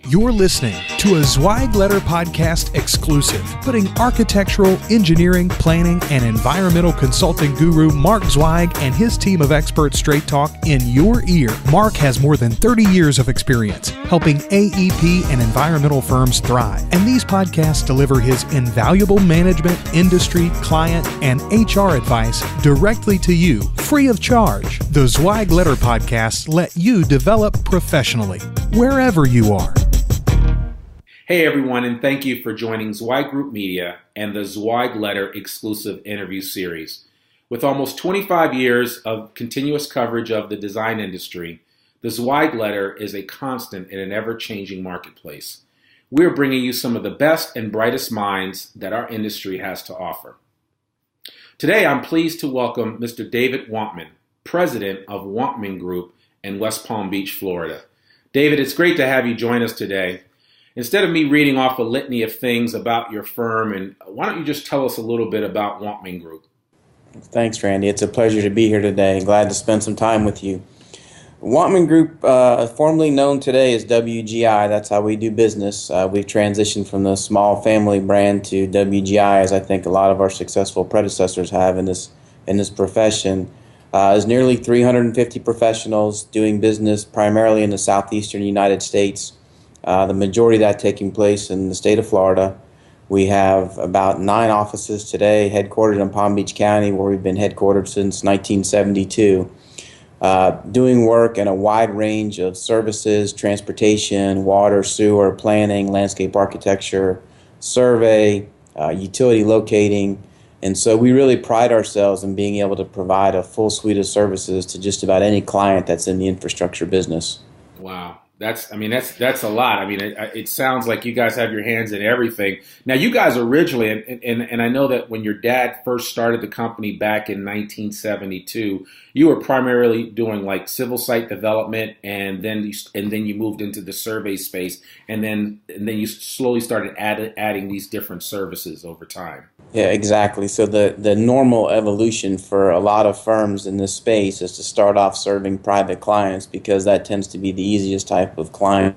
You're listening to a Zweig Letter Podcast exclusive, putting architectural, engineering, planning, and environmental consulting guru Mark Zweig and his team of expert straight talk in your ear. Mark has more than 30 years of experience helping AEP and environmental firms thrive, and these podcasts deliver his invaluable management, industry, client, and HR advice directly to you, free of charge. The Zweig Letter Podcasts let you develop professionally, wherever you are. Hey everyone, and thank you for joining Zweig Group Media and the Zweig Letter Exclusive Interview Series. With almost 25 years of continuous coverage of the design industry, the Zweig Letter is a constant in an ever-changing marketplace. We're bringing you some of the best and brightest minds that our industry has to offer. Today, I'm pleased to welcome Mr. David Wantman, President of Wantman Group in West Palm Beach, Florida. David, it's great to have you join us today. Instead of me reading off a litany of things about your firm, and why don't you just tell us a little bit about Wantman Group? Thanks, Randy. It's a pleasure to be here today. Glad to spend some time with you. Wantman Group, formerly known today as WGI, that's how we do business. We've transitioned from the small family brand to WGI, as I think a lot of our successful predecessors have in this profession. Is nearly 350 professionals doing business primarily in the southeastern United States. The majority of that taking place in the state of Florida. We have about 9 offices today, headquartered in Palm Beach County, where we've been headquartered since 1972, doing work in a wide range of services, transportation, water, sewer, planning, landscape architecture, survey, utility locating. And so we really pride ourselves in being able to provide a full suite of services to just about any client that's in the infrastructure business. Wow. That's a lot. I mean, it sounds like you guys have your hands in everything. Now, you guys originally, and I know that when your dad first started the company back in 1972, you were primarily doing like civil site development, and then you moved into the survey space, and then you slowly started adding these different services over time. Yeah, exactly. So the normal evolution for a lot of firms in this space is to start off serving private clients, because that tends to be the easiest type of client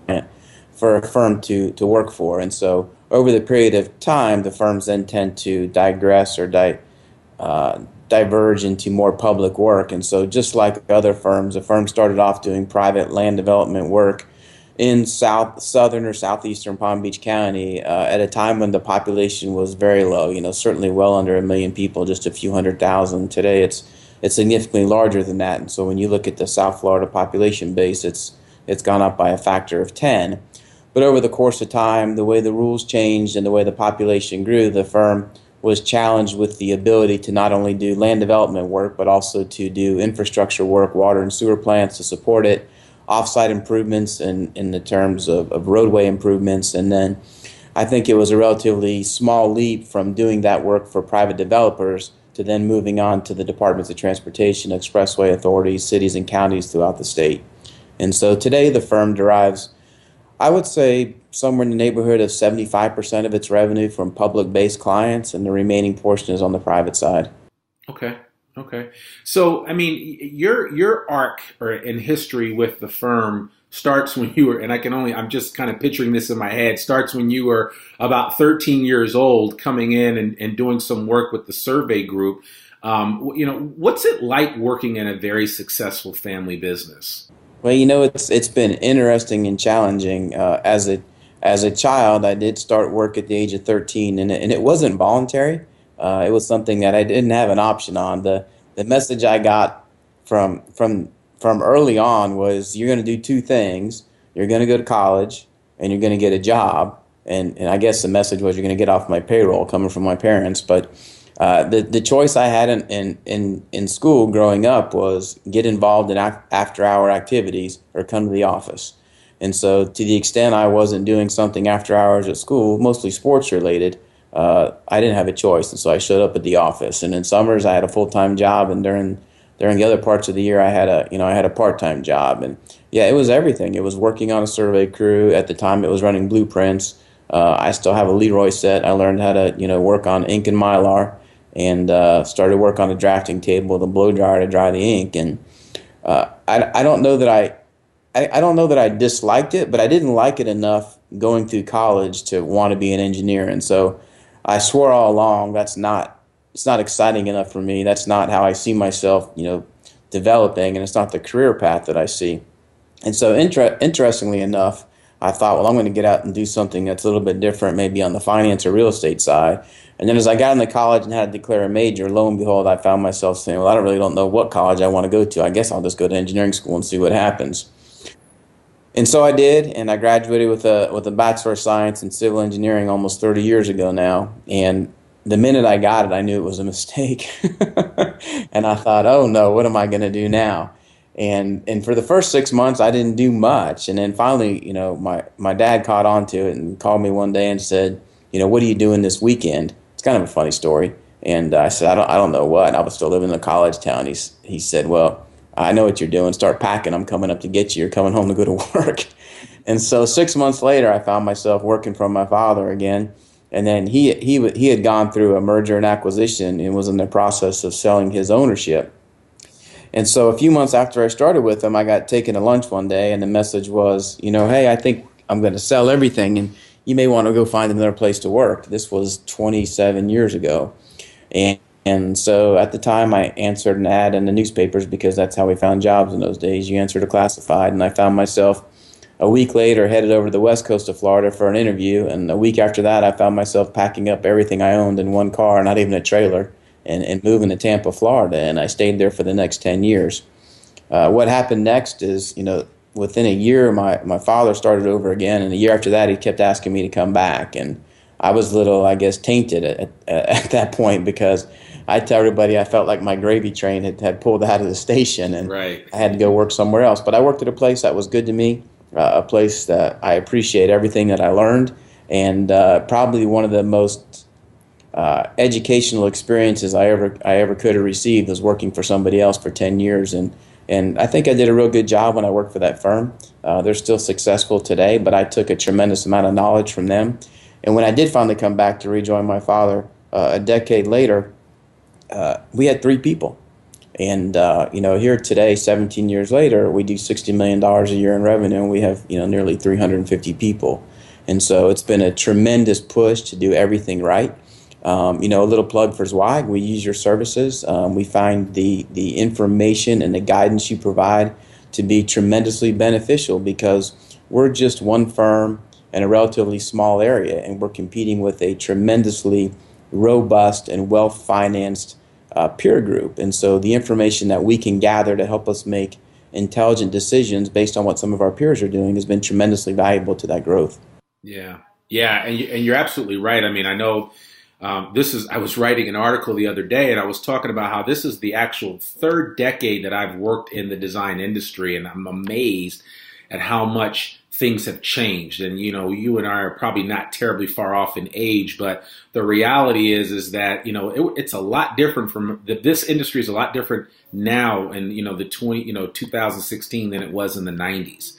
for a firm to work for. And so over the period of time, the firms then tend to digress or diverge into more public work. And so just like other firms, a firm started off doing private land development work in southern or southeastern Palm Beach County at a time when the population was very low, certainly well under 1 million people, just a few 100,000. Today it's significantly larger than that. And so when you look at the South Florida population base, it's gone up by a factor of 10. But over the course of time, the way the rules changed and the way the population grew, the firm was challenged with the ability to not only do land development work, but also to do infrastructure work, water and sewer plants to support it, off-site improvements in the terms of roadway improvements. And then I think it was a relatively small leap from doing that work for private developers to then moving on to the Departments of Transportation, expressway authorities, cities and counties throughout the state. And so today the firm derives, I would say, somewhere in the neighborhood of 75% of its revenue from public-based clients, and the remaining portion is on the private side. Okay. So, I mean, your arc in history with the firm starts when you were, and I'm just kind of picturing this in my head, starts when you were about 13 years old, coming in and doing some work with the survey group. What's it like working in a very successful family business? Well, it's been interesting and challenging. As a child, I did start work at the age of 13, and it wasn't voluntary. It was something that I didn't have an option on. The message I got from early on was, you're going to do 2 things. You're going to go to college, and you're going to get a job. And I guess the message was, you're going to get off my payroll, coming from my parents. But the choice I had in school growing up was get involved in after-hour activities or come to the office. And so to the extent I wasn't doing something after hours at school, mostly sports related, I didn't have a choice, and so I showed up at the office. And in summers, I had a full-time job, and during the other parts of the year, I had a part-time job. And yeah, it was everything. It was working on a survey crew. At the time, it was running blueprints. I still have a Leroy set. I learned how to work on ink and Mylar, and started work on a drafting table with a blow dryer to dry the ink. And I don't know that I don't know that I disliked it, but I didn't like it enough going through college to want to be an engineer. And so I swore all along it's not exciting enough for me. That's not how I see myself, developing, and it's not the career path that I see. And so interestingly enough, I thought, well, I'm going to get out and do something that's a little bit different, maybe on the finance or real estate side. And then as I got into college and had to declare a major, lo and behold, I found myself saying, well, I don't know what college I want to go to. I guess I'll just go to engineering school and see what happens. And so I did, and I graduated with a Bachelor of Science in Civil Engineering almost 30 years ago now. And the minute I got it, I knew it was a mistake. And I thought, oh no, what am I going to do now? And for the first 6 months, I didn't do much. And then finally, my dad caught on to it and called me one day and said, what are you doing this weekend? It's kind of a funny story. And I said, I don't know what. I was still living in a college town. He said, well, I know what you're doing. Start packing. I'm coming up to get you. You're coming home to go to work. And so 6 months later, I found myself working for my father again. And then he had gone through a merger and acquisition and was in the process of selling his ownership. And so a few months after I started with him, I got taken to lunch one day, and the message was, hey, I think I'm going to sell everything, and you may want to go find another place to work. This was 27 years ago. And so at the time, I answered an ad in the newspapers because that's how we found jobs in those days. You answered a classified, and I found myself a week later headed over to the west coast of Florida for an interview. And a week after that, I found myself packing up everything I owned in one car, not even a trailer, and moving to Tampa, Florida. And I stayed there for the next 10 years. What happened next is, within a year, my father started over again. And a year after that, he kept asking me to come back. And I was a little, I guess, tainted at that point because I tell everybody I felt like my gravy train had pulled out of the station and Right. I had to go work somewhere else. But I worked at a place that was good to me, a place that I appreciate everything that I learned, and probably one of the most educational experiences I ever could have received was working for somebody else for 10 years. And I think I did a real good job when I worked for that firm. They're still successful today, but I took a tremendous amount of knowledge from them. And when I did finally come back to rejoin my father a decade later, we had 3 people. And, here today, 17 years later, we do $60 million a year in revenue, and we have, nearly 350 people. And so it's been a tremendous push to do everything right. A little plug for Zweig. We use your services. We find the information and the guidance you provide to be tremendously beneficial because we're just one firm in a relatively small area, and we're competing with a tremendously robust and well-financed peer group. And so the information that we can gather to help us make intelligent decisions based on what some of our peers are doing has been tremendously valuable to that growth. Yeah, and you're absolutely right. I mean, I know I was writing an article the other day, and I was talking about how this is the actual 3rd decade that I've worked in the design industry, and I'm amazed at how much things have changed. And, you and I are probably not terribly far off in age, but the reality is that, it's a lot different this industry is a lot different now in, 2016 than it was in the 90s.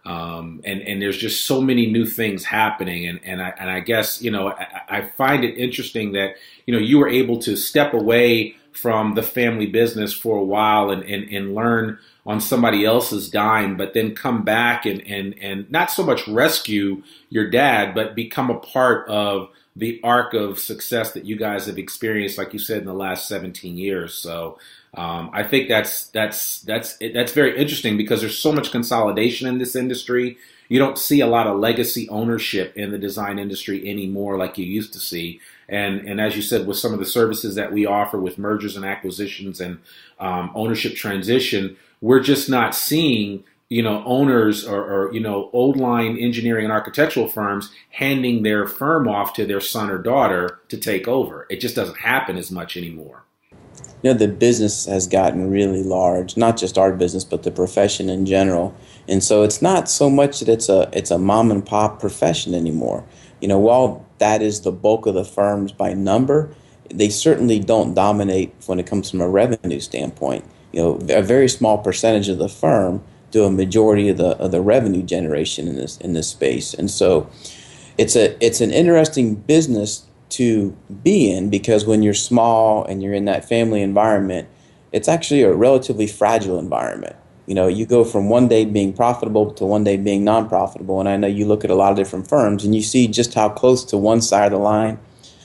And there's just so many new things happening. And I guess, I find it interesting that, you were able to step away from the family business for a while and learn on somebody else's dime, but then come back and not so much rescue your dad, but become a part of the arc of success that you guys have experienced, like you said, in the last 17 years. So I think that's very interesting because there's so much consolidation in this industry. You don't see a lot of legacy ownership in the design industry anymore like you used to see. And as you said, with some of the services that we offer with mergers and acquisitions and ownership transition, we're just not seeing, owners or old line engineering and architectural firms handing their firm off to their son or daughter to take over. It just doesn't happen as much anymore. The business has gotten really large, not just our business, but the profession in general. And so it's not so much that it's a mom and pop profession anymore. While that is the bulk of the firms by number, they certainly don't dominate when it comes from a revenue standpoint. A very small percentage of the firm do a majority of the revenue generation in this space. And so it's an interesting business to be in because when you're small and you're in that family environment, it's actually a relatively fragile environment. you go from one day being profitable to one day being non-profitable. And I know you look at a lot of different firms and you see just how close to one side of the line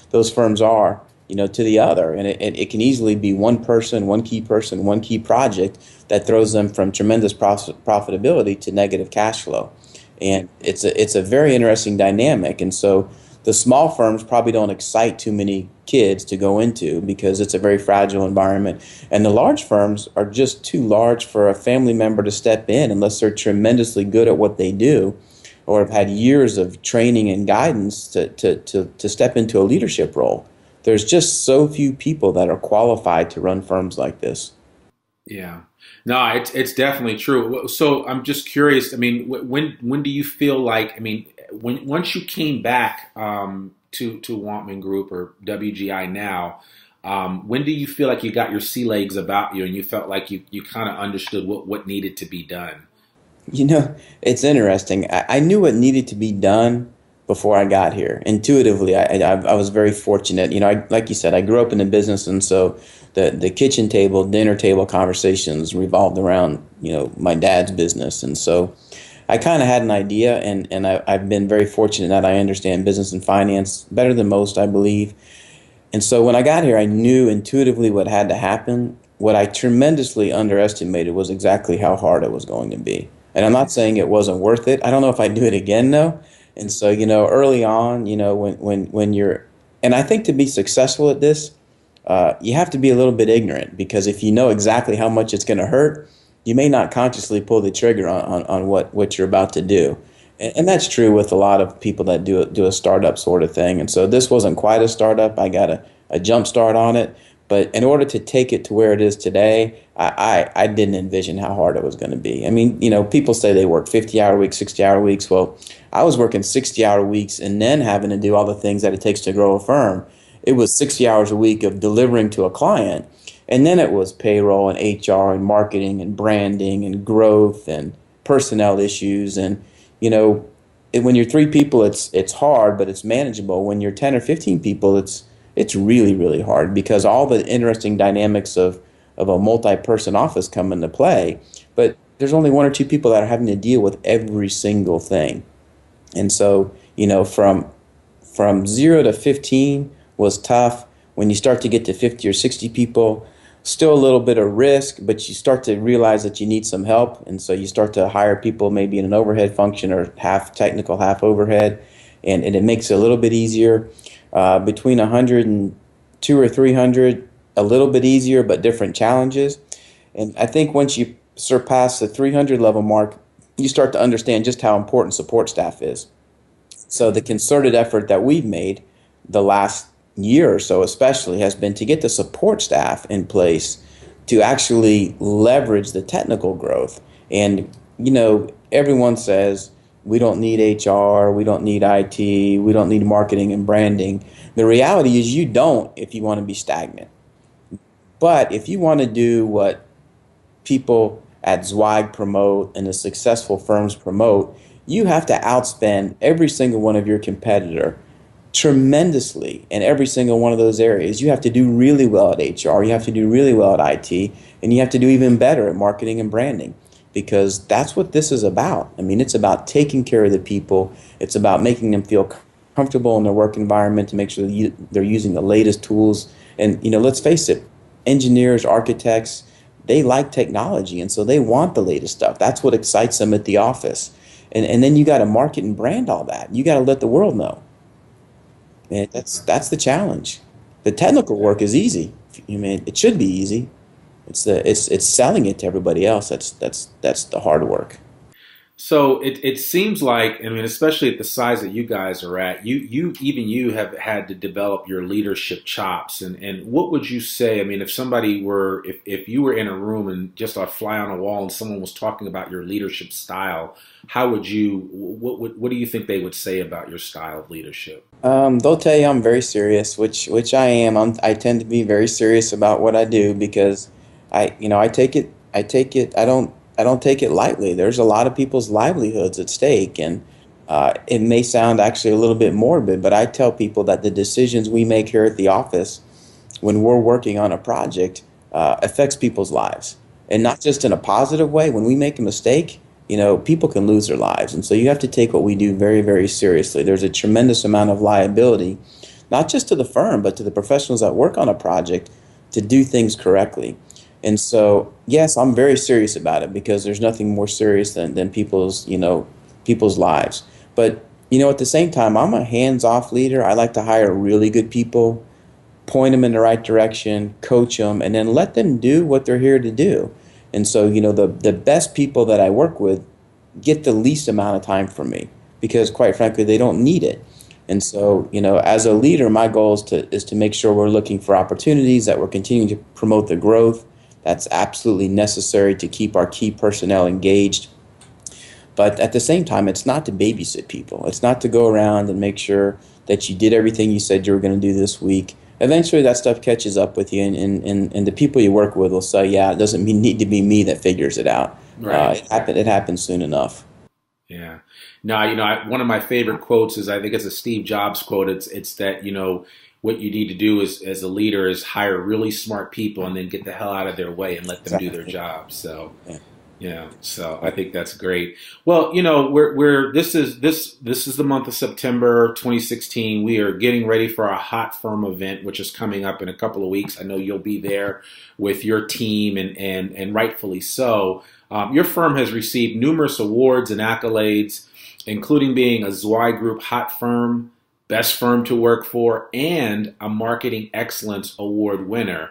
those firms are, to the other. And it can easily be one person, one key project that throws them from tremendous profitability to negative cash flow. And it's a very interesting dynamic. And so the small firms probably don't excite too many kids to go into because it's a very fragile environment. And the large firms are just too large for a family member to step in unless they're tremendously good at what they do or have had years of training and guidance to step into a leadership role. There's just so few people that are qualified to run firms like this. Yeah. No, it's definitely true. So I'm just curious. I mean, when do you feel like? I mean, once you came back to Wantman Group or WGI now, when do you feel like you got your sea legs about you and you felt like you kind of understood what needed to be done? It's interesting. I knew what needed to be done before I got here. Intuitively, I was very fortunate. Like you said, I grew up in the business, and so the kitchen table, dinner table conversations revolved around, my dad's business. And so I kind of had an idea, and I've been very fortunate that I understand business and finance better than most, I believe. And so when I got here, I knew intuitively what had to happen. What I tremendously underestimated was exactly how hard it was going to be. And I'm not saying it wasn't worth it. I don't know if I'd do it again, though. And so, early on, when you're, and I think to be successful at this, you have to be a little bit ignorant, because if you know exactly how much it's going to hurt, you may not consciously pull the trigger on what you're about to do. And that's true with a lot of people that do a startup sort of thing. And so this wasn't quite a startup. I got a jump start on it. But in order to take it to where it is today, I didn't envision how hard it was going to be. I mean, people say they work 50-hour weeks, 60-hour weeks. Well, I was working 60-hour weeks and then having to do all the things that it takes to grow a firm. It was 60 hours a week of delivering to a client. And then it was payroll and HR and marketing and branding and growth and personnel issues. And, when you're 3 people, it's hard, but it's manageable. When you're 10 or 15 people, it's really, really hard, because all the interesting dynamics of a multi-person office come into play. But there's only 1 or 2 people that are having to deal with every single thing. And so, from 0 to 15 was tough. When you start to get to 50 or 60 people, still a little bit of risk, but you start to realize that you need some help. And so you start to hire people maybe in an overhead function or half technical, half overhead. And it makes it a little bit easier. Between 100 and 200 or 300, a little bit easier, but different challenges. And I think once you surpass the 300 level mark, you start to understand just how important support staff is. So the concerted effort that we've made the last year or so especially has been to get the support staff in place to actually leverage the technical growth. And, everyone says we don't need HR, we don't need IT, we don't need marketing and branding. The reality is you don't if you want to be stagnant. But if you want to do what people at Zweig promote and the successful firms promote, you have to outspend every single one of your competitor tremendously in every single one of those areas. You have to do really well at HR, you have to do really well at IT, and you have to do even better at marketing and branding, because that's what this is about. I mean, it's about taking care of the people. It's about making them feel comfortable in their work environment, to make sure that they're using the latest tools. And, let's face it, engineers, architects, they like technology, and so they want the latest stuff. That's what excites them at the office. And then you got to market and brand all that. You got to let the world know. And that's the challenge. The technical work is easy. It should be easy. It's selling it to everybody else. That's the hard work. So it seems like, especially at the size that you guys are at, you have had to develop your leadership chops. And what would you say? If somebody were, if you were in a room and just a fly on a wall and someone was talking about your leadership style, what do you think they would say about your style of leadership? They'll tell you I'm very serious, which I am. I tend to be very serious about what I do, because I take it. I don't take it lightly. There's a lot of people's livelihoods at stake, and it may sound actually a little bit morbid, but I tell people that the decisions we make here at the office when we're working on a project affects people's lives. and not just in a positive way. When we make a mistake, people can lose their lives. And so you have to take what we do very, very seriously. There's a tremendous amount of liability, not just to the firm, but to the professionals that work on a project to do things correctly. And so, yes, I'm very serious about it because there's nothing more serious than people's lives. But, at the same time, I'm a hands-off leader. I like to hire really good people, point them in the right direction, coach them, and then let them do what they're here to do. And so, the best people that I work with get the least amount of time from me because, quite frankly, they don't need it. And so, as a leader, my goal is to make sure we're looking for opportunities, that we're continuing to promote the growth that's absolutely necessary to keep our key personnel engaged. But at the same time, it's not to babysit people. It's not to go around and make sure that you did everything you said you were going to do this week. Eventually, that stuff catches up with you, and the people you work with will say, yeah, it doesn't need to be me that figures it out. Right. It happens soon enough. Yeah. No, one of my favorite quotes is, I think it's a Steve Jobs quote. It's that, what you need to do as a leader is hire really smart people and then get the hell out of their way and let them do their job. So, so I think that's great. Well, this is the month of September 2016. We are getting ready for our Hot Firm event, which is coming up in a couple of weeks. I know you'll be there with your team, and rightfully so. Your firm has received numerous awards and accolades, including being a Zweig Group Hot Firm, Best Firm to Work For, and a Marketing Excellence Award winner.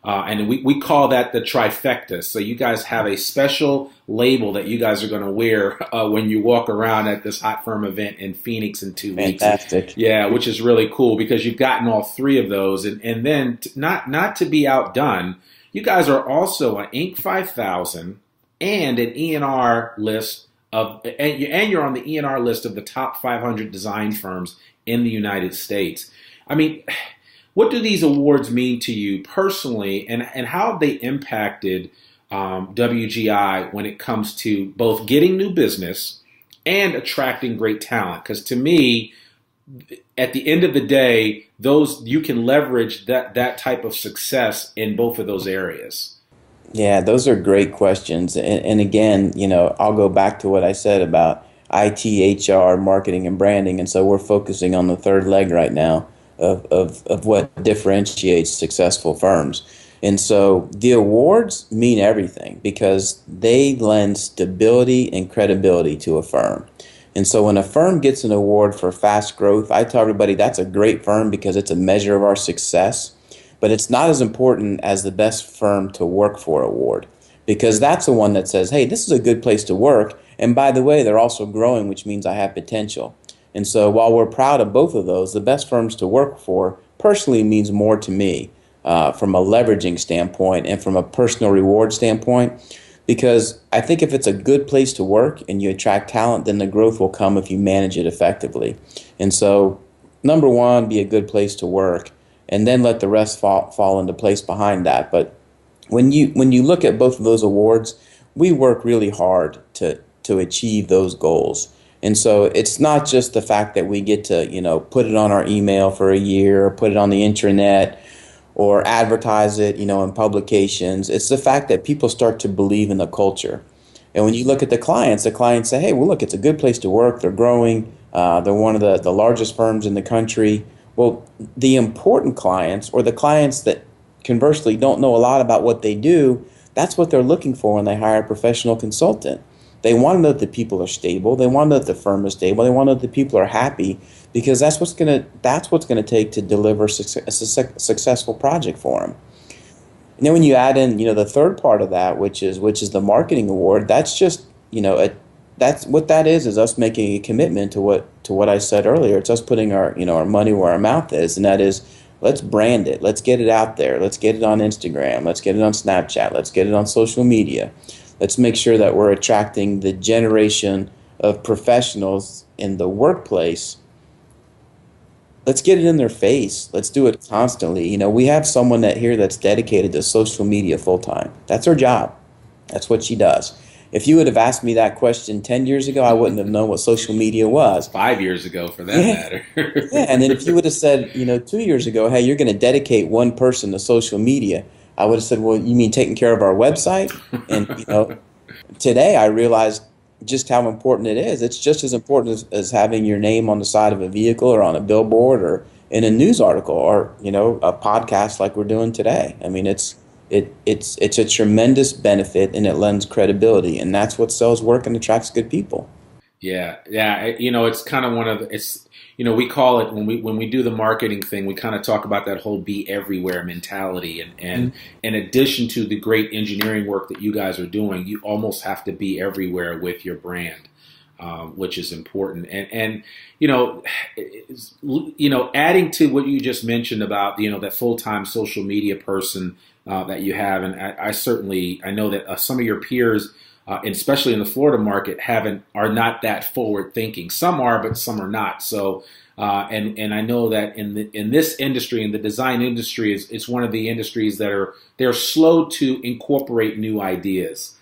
And we call that the trifecta. So you guys have a special label that you guys are going to wear when you walk around at this Hot Firm event in Phoenix in 2 weeks. Fantastic. Yeah, which is really cool because you've gotten all three of those. And then not to be outdone, you guys are also an Inc. 5000 and an E&R list and you're on the E&R list of the top 500 design firms in the United States. I mean, what do these awards mean to you personally, and how have they impacted WGI when it comes to both getting new business and attracting great talent? Because to me, at the end of the day, you can leverage that type of success in both of those areas. Yeah, those are great questions. And again, I'll go back to what I said about IT, HR, marketing, and branding. And so we're focusing on the third leg right now of what differentiates successful firms. And so the awards mean everything because they lend stability and credibility to a firm. And so when a firm gets an award for fast growth, I tell everybody that's a great firm because it's a measure of our success. But it's not as important as the Best Firm to Work For award, because that's the one that says, hey, this is a good place to work. And by the way, they're also growing, which means I have potential. And so while we're proud of both of those, the Best Firms to Work For personally means more to me from a leveraging standpoint and from a personal reward standpoint, because I think if it's a good place to work and you attract talent, then the growth will come if you manage it effectively. And so, number one, be a good place to work, and then let the rest fall into place behind that. But when you look at both of those awards, we work really hard to achieve those goals. And so it's not just the fact that we get to, put it on our email for a year, or put it on the intranet, or advertise it, in publications. It's the fact that people start to believe in the culture. And when you look at the clients say, hey, well, look, it's a good place to work. They're growing. They're one of the largest firms in the country. Well, the important clients, or the clients that conversely don't know a lot about what they do, that's what they're looking for when they hire a professional consultant. They want to know that the people are stable. They want to know that the firm is stable. They want to know that the people are happy, because that's what's going to take to deliver a successful project for them. And then when you add in, the third part of that, which is the marketing award, that's just, that's what that is us making a commitment to what I said earlier. It's us putting our money where our mouth is, and that is, let's brand it. Let's get it out there. Let's get it on Instagram. Let's get it on Snapchat. Let's get it on social media. Let's make sure that we're attracting the generation of professionals in the workplace. Let's get it in their face. Let's do it constantly. We have someone here that's dedicated to social media full time. That's her job. That's what she does. If you would have asked me that question 10 years ago, I wouldn't have known what social media was. 5 years ago, for that matter. Yeah, and then if you would have said, 2 years ago, hey, you're going to dedicate one person to social media, I would have said, well, you mean taking care of our website? And, today I realized just how important it is. It's just as important as having your name on the side of a vehicle or on a billboard or in a news article or, a podcast like we're doing today. I mean, it's a tremendous benefit, and it lends credibility, and that's what sells work and attracts good people. Yeah. It's kind of we call it when we do the marketing thing, we kind of talk about that whole be everywhere mentality. And in addition to the great engineering work that you guys are doing, you almost have to be everywhere with your brand, which is important. And adding to what you just mentioned about, that full-time social media person that you have. And I know that some of your peers, and especially in the Florida market, are not that forward thinking. Some are, but some are not. So, and I know that in this industry, in the design industry, it's one of the industries that they're slow to incorporate new ideas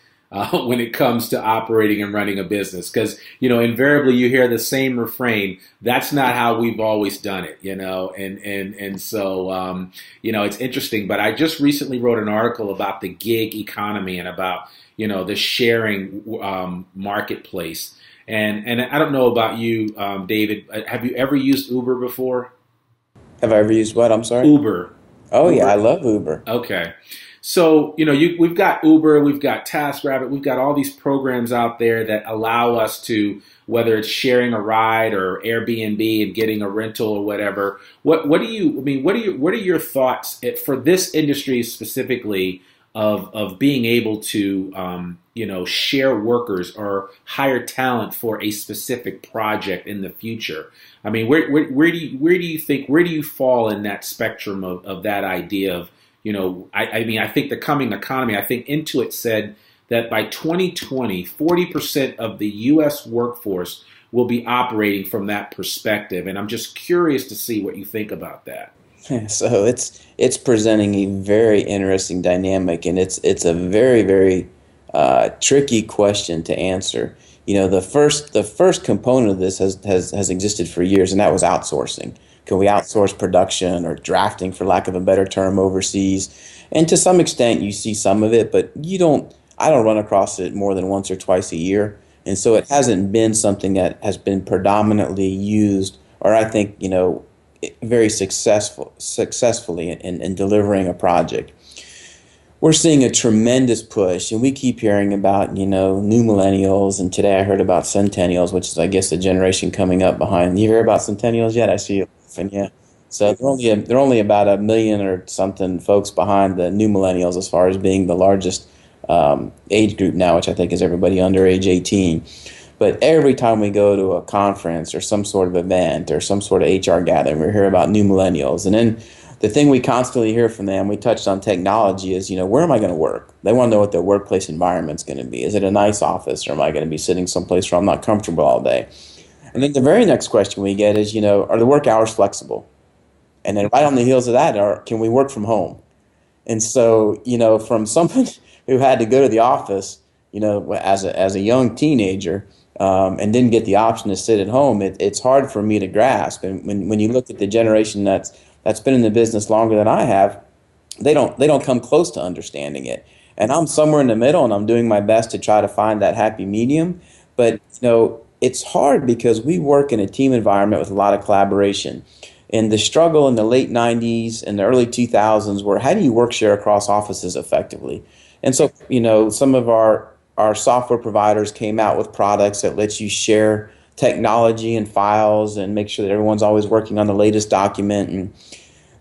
when it comes to operating and running a business. Because invariably you hear the same refrain. That's not how we've always done it. And so it's interesting. But I just recently wrote an article about the gig economy and about the sharing marketplace. And I don't know about you, David. Have you ever used Uber before? Have I ever used what? I'm sorry? Uber. Oh, Uber. Yeah, I love Uber. Okay. So, we've got Uber, we've got TaskRabbit, we've got all these programs out there that allow us to, whether it's sharing a ride or Airbnb and getting a rental or whatever. What are your thoughts for this industry specifically of being able to share workers or hire talent for a specific project in the future? I mean, where do you fall in that spectrum of that idea of, I think the coming economy, I think Intuit said that by 2020, 40% of the U.S. workforce will be operating from that perspective. And I'm just curious to see what you think about that. So it's presenting a very interesting dynamic, and it's a very, very tricky question to answer. The first component of this has existed for years, and that was outsourcing. Can we outsource production or drafting, for lack of a better term, overseas? And to some extent, you see some of it, but I don't run across it more than once or twice a year. And so it hasn't been something that has been predominantly used, or I think, very successfully in delivering a project. We're seeing a tremendous push, and we keep hearing about, new millennials, and today I heard about centennials, which is, I guess, the generation coming up behind. You hear about centennials yet? I see you laughing, yeah. So they're only about 1 million or something folks behind the new millennials as far as being the largest age group now, which I think is everybody under age 18. But every time we go to a conference or some sort of event or some sort of HR gathering, we hear about new millennials. And then the thing we constantly hear from them, we touched on technology, is, where am I going to work? They want to know what their workplace environment's going to be. Is it a nice office, or am I going to be sitting someplace where I'm not comfortable all day? And then the very next question we get is, are the work hours flexible? And then right on the heels of that can we work from home? And so, from someone who had to go to the office, as a young teenager, and didn't get the option to sit at home, it's hard for me to grasp. And when you look at the generation that's been in the business longer than I have, they don't come close to understanding it. And I'm somewhere in the middle, and I'm doing my best to try to find that happy medium. But it's hard because we work in a team environment with a lot of collaboration. And the struggle in the late 90s and the early 2000s were, how do you work share across offices effectively? And so, some of our software providers came out with products that lets you share technology and files and make sure that everyone's always working on the latest document. And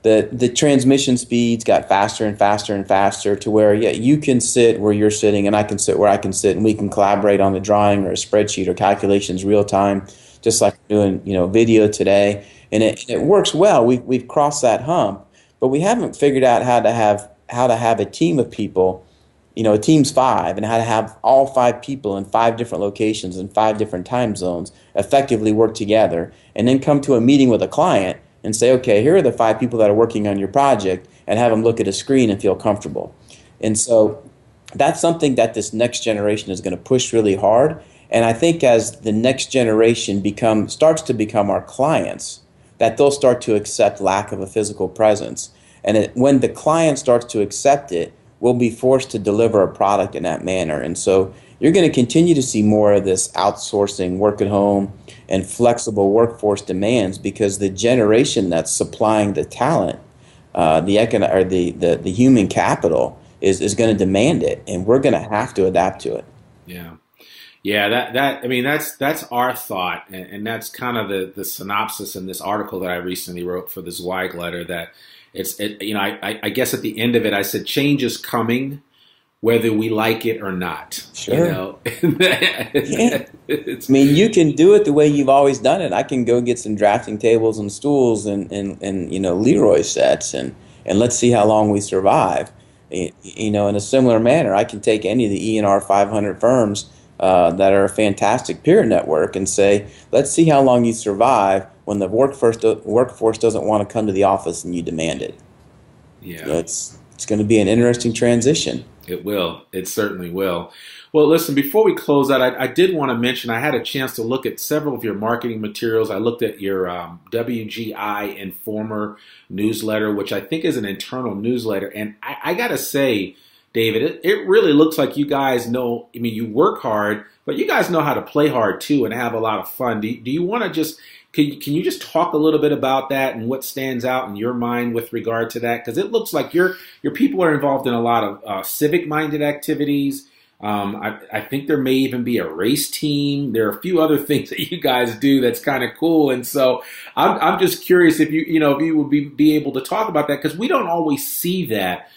the transmission speeds got faster and faster and faster to where, you can sit where you're sitting and I can sit where I can sit, and we can collaborate on a drawing or a spreadsheet or calculations real time, just like we're doing, video today. And it works well. We've crossed that hump, but we haven't figured out how to have a team of people, a team's 5, and how to have all 5 people in 5 different locations and 5 different time zones effectively work together, and then come to a meeting with a client and say, okay, here are the 5 people that are working on your project, and have them look at a screen and feel comfortable. And so that's something that this next generation is going to push really hard. And I think as the next generation starts to become our clients, that they'll start to accept lack of a physical presence. And when the client starts to accept it, we'll be forced to deliver a product in that manner. And so you're going to continue to see more of this outsourcing, work at home, and flexible workforce demands, because the generation that's supplying the talent, the human capital, is going to demand it, and we're going to have to adapt to it. Yeah, I mean, that's our thought, and that's kind of the synopsis in this article that I recently wrote for the Zweig letter. That I guess at the end of it, I said change is coming, whether we like it or not. Sure. Yeah. I mean, you can do it the way you've always done it. I can go get some drafting tables and stools and Leroy sets, and let's see how long we survive. In a similar manner, I can take any of the E&R 500 firms that are a fantastic peer network and say, let's see how long you survive when the workforce doesn't want to come to the office and you demand it. Yeah. It's going to be an interesting transition. It will. It certainly will. Well, listen, before we close out, I did want to mention I had a chance to look at several of your marketing materials. I looked at your WGI Informer newsletter, which I think is an internal newsletter. And I got to say, David, it really looks like you guys know, I mean, you work hard, but you guys know how to play hard too and have a lot of fun. Do you want to just, can you just talk a little bit about that and what stands out in your mind with regard to that? Because it looks like your people are involved in a lot of civic-minded activities. I think there may even be a race team. There are a few other things that you guys do that's kind of cool. And so I'm just curious if you would be able to talk about that, because we don't always see that.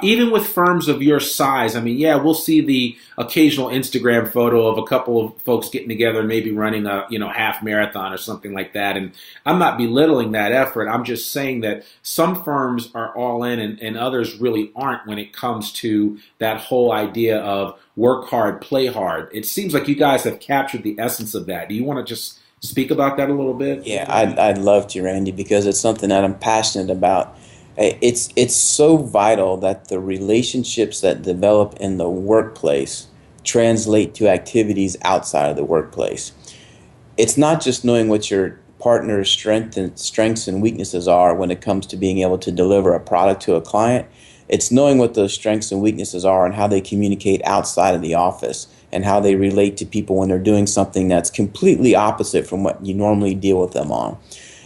Even with firms of your size, I mean, yeah, we'll see the occasional Instagram photo of a couple of folks getting together and maybe running a half marathon or something like that. And I'm not belittling that effort. I'm just saying that some firms are all in and others really aren't when it comes to that whole idea of work hard, play hard. It seems like you guys have captured the essence of that. Do you want to just speak about that a little bit? Yeah, I'd love to, Randy, because it's something that I'm passionate about. It's so vital that the relationships that develop in the workplace translate to activities outside of the workplace. It's not just knowing what your partner's strengths and weaknesses are when it comes to being able to deliver a product to a client. It's knowing what those strengths and weaknesses are and how they communicate outside of the office and how they relate to people when they're doing something that's completely opposite from what you normally deal with them on.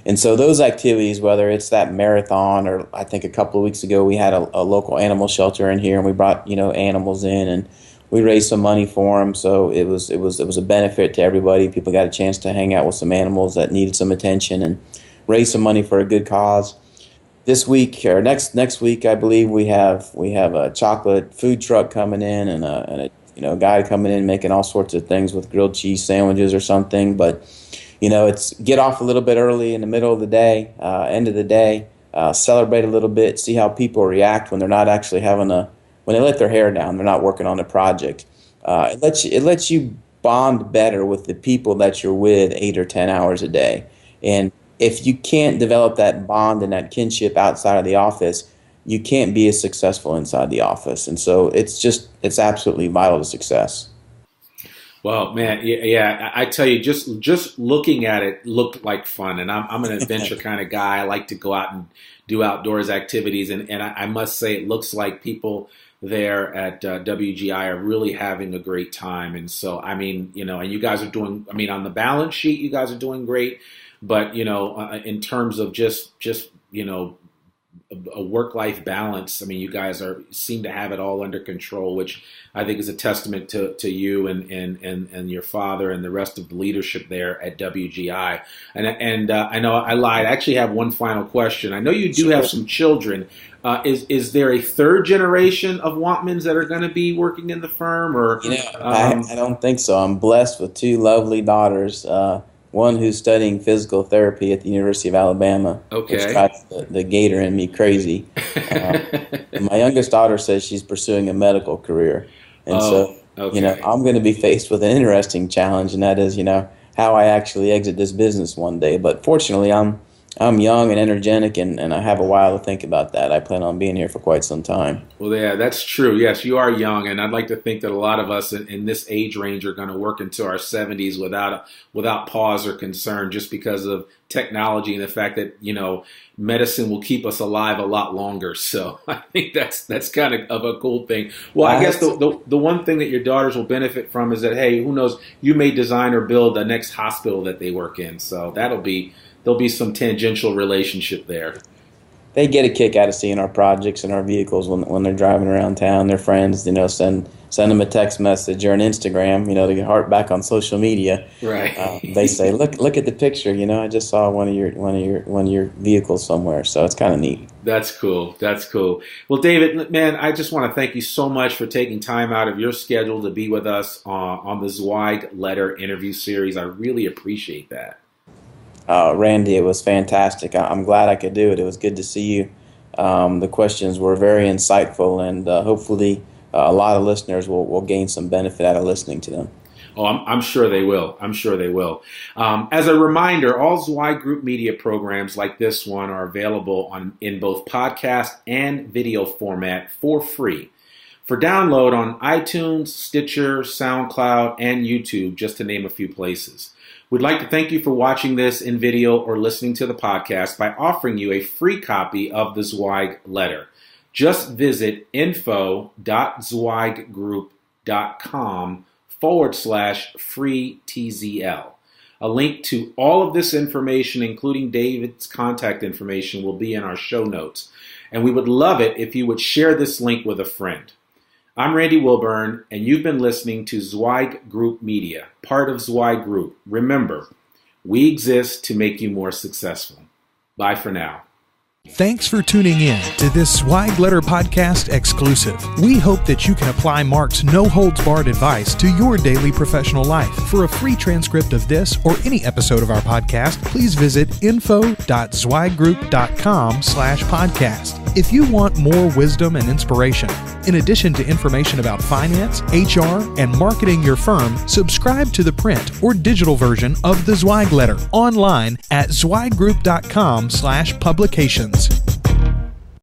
And so those activities, whether it's that marathon, or I think a couple of weeks ago we had a local animal shelter in here and we brought animals in and we raised some money for them. So it was a benefit to everybody. People got a chance to hang out with some animals that needed some attention and raise some money for a good cause. This week or next week, I believe we have a chocolate food truck coming in and a guy coming in making all sorts of things with grilled cheese sandwiches or something, but. It's get off a little bit early in the middle of the day, end of the day, celebrate a little bit, see how people react when they're not actually when they let their hair down, they're not working on the project. It lets you bond better with the people that you're with 8 or 10 hours a day. And if you can't develop that bond and that kinship outside of the office, you can't be as successful inside the office. And so it's absolutely vital to success. Well, man, yeah, I tell you, just looking at it looked like fun, and I'm an adventure kind of guy. I like to go out and do outdoors activities, and I must say it looks like people there at WGI are really having a great time. And so, I mean, and you guys are doing, I mean, on the balance sheet, you guys are doing great, but, in terms of just a work-life balance, I mean, you guys seem to have it all under control, which I think is a testament to you and your father and the rest of the leadership there at WGI. And I know I lied. I actually have one final question. I know you do have some children. Is there a third generation of Wantmans that are going to be working in the firm? Or I don't think so. I'm blessed with two lovely daughters. One who's studying physical therapy at the University of Alabama, okay, which drives the gator in me crazy. And my youngest daughter says she's pursuing a medical career. And okay, I'm going to be faced with an interesting challenge, and that is, how I actually exit this business one day. But fortunately, I'm I'm young and energetic, and I have a while to think about that. I plan on being here for quite some time. Well, yeah, that's true. Yes, you are young, and I'd like to think that a lot of us in this age range are going to work into our 70s without pause or concern, just because of technology and the fact that, medicine will keep us alive a lot longer. So I think that's kind of a cool thing. Well, I guess the one thing that your daughters will benefit from is that, hey, who knows, you may design or build the next hospital that they work in. So there'll be some tangential relationship there. They get a kick out of seeing our projects and our vehicles when they're driving around town. Their friends, send them a text message or an Instagram, to get heart back on social media. Right. They say, look at the picture. I just saw one of your vehicles somewhere. So it's kind of neat. That's cool. Well, David, man, I just want to thank you so much for taking time out of your schedule to be with us on the Zweig Letter Interview Series. I really appreciate that. Randy, it was fantastic. I'm glad I could do it. It was good to see you. The questions were very insightful, and hopefully a lot of listeners will gain some benefit out of listening to them. Oh, I'm sure they will. As a reminder, all Zweig Group Media programs like this one are available in both podcast and video format for free for download on iTunes, Stitcher, SoundCloud, and YouTube, just to name a few places. We'd like to thank you for watching this in video or listening to the podcast by offering you a free copy of the Zweig Letter. Just visit info.zweiggroup.com/free TZL. A link to all of this information, including David's contact information, will be in our show notes. And we would love it if you would share this link with a friend. I'm Randy Wilburn, and you've been listening to Zweig Group Media, part of Zweig Group. Remember, we exist to make you more successful. Bye for now. Thanks for tuning in to this Zweig Letter Podcast exclusive. We hope that you can apply Mark's no-holds-barred advice to your daily professional life. For a free transcript of this or any episode of our podcast, please visit info.zweiggroup.com/podcast. If you want more wisdom and inspiration, in addition to information about finance, HR, and marketing your firm, subscribe to the print or digital version of the Zweig Letter online at zweiggroup.com/publications.